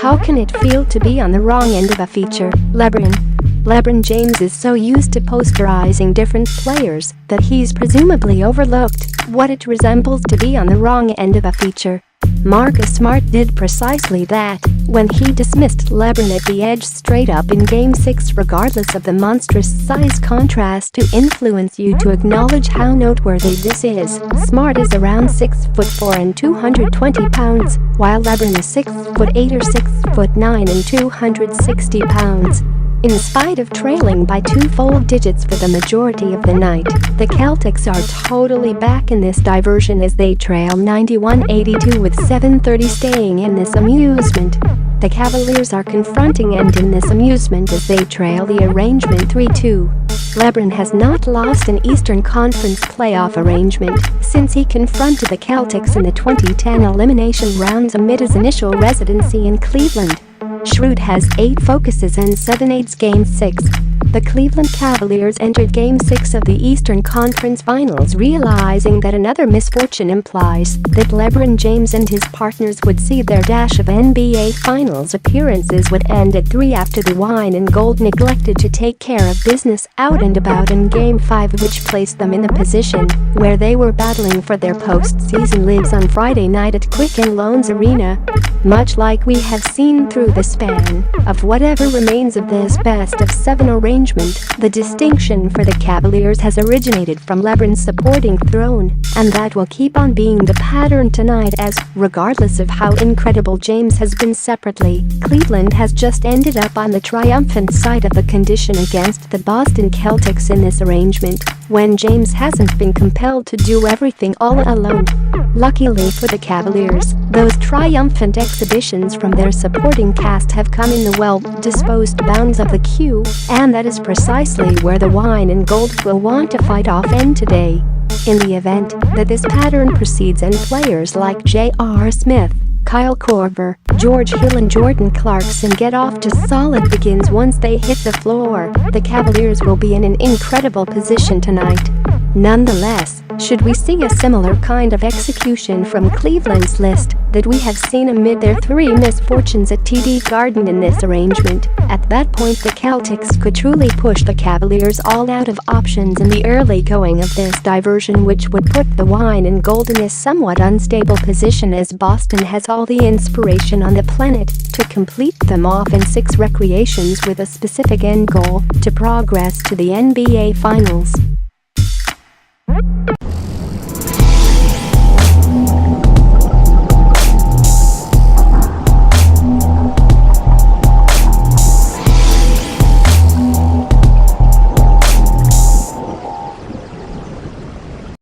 How can it feel to be on the wrong end of a feature? LeBron James is so used to posterizing different players that he's presumably overlooked what it resembles to be on the wrong end of a feature. Marcus Smart did precisely that when he dismissed LeBron at the edge straight up in Game 6, regardless of the monstrous size contrast, to influence you to acknowledge how noteworthy this is. Smart is around 6'4" and 220 pounds, while LeBron is 6'8" or 6'9" and 260 pounds. In spite of trailing by two digits for the majority of the night, the Celtics are totally back in this diversion as they trail 91-82 with 7:30 staying in this amusement. The Cavaliers are confronting and in this amusement as they trail the arrangement 3-2. LeBron has not lost an Eastern Conference playoff arrangement since he confronted the Celtics in the 2010 elimination rounds amid his initial residency in Cleveland. Schroed has 8 focuses and 7 aids Game 6. The Cleveland Cavaliers entered Game 6 of the Eastern Conference Finals realizing that another misfortune implies that LeBron James and his partners would see their dash of NBA Finals appearances would end at 3 after the wine and gold neglected to take care of business out and about in Game 5, which placed them in the position where they were battling for their postseason lives on Friday night at Quicken Loans Arena. Much like we have seen through the span of whatever remains of this best-of-7 arrangement, the distinction for the Cavaliers has originated from LeBron's supporting throne, and that will keep on being the pattern tonight as, regardless of how incredible James has been separately, Cleveland has just ended up on the triumphant side of the condition against the Boston Celtics in this arrangement, when James hasn't been compelled to do everything all alone. Luckily for the Cavaliers, those triumphant exhibitions from their supporting cast have come in the well-disposed bounds of the queue, and that is precisely where the wine and gold will want to fight off end today. In the event that this pattern proceeds and players like J.R. Smith, Kyle Korver, George Hill and Jordan Clarkson get off to solid begins once they hit the floor, the Cavaliers will be in an incredible position tonight. Nonetheless, should we see a similar kind of execution from Cleveland's list that we have seen amid their 3 misfortunes at TD Garden in this arrangement, at that point the Celtics could truly push the Cavaliers all out of options in the early going of this diversion, which would put the wine and gold in a somewhat unstable position as Boston has all the inspiration on the planet to complete them off in 6 recreations with a specific end goal: to progress to the NBA Finals.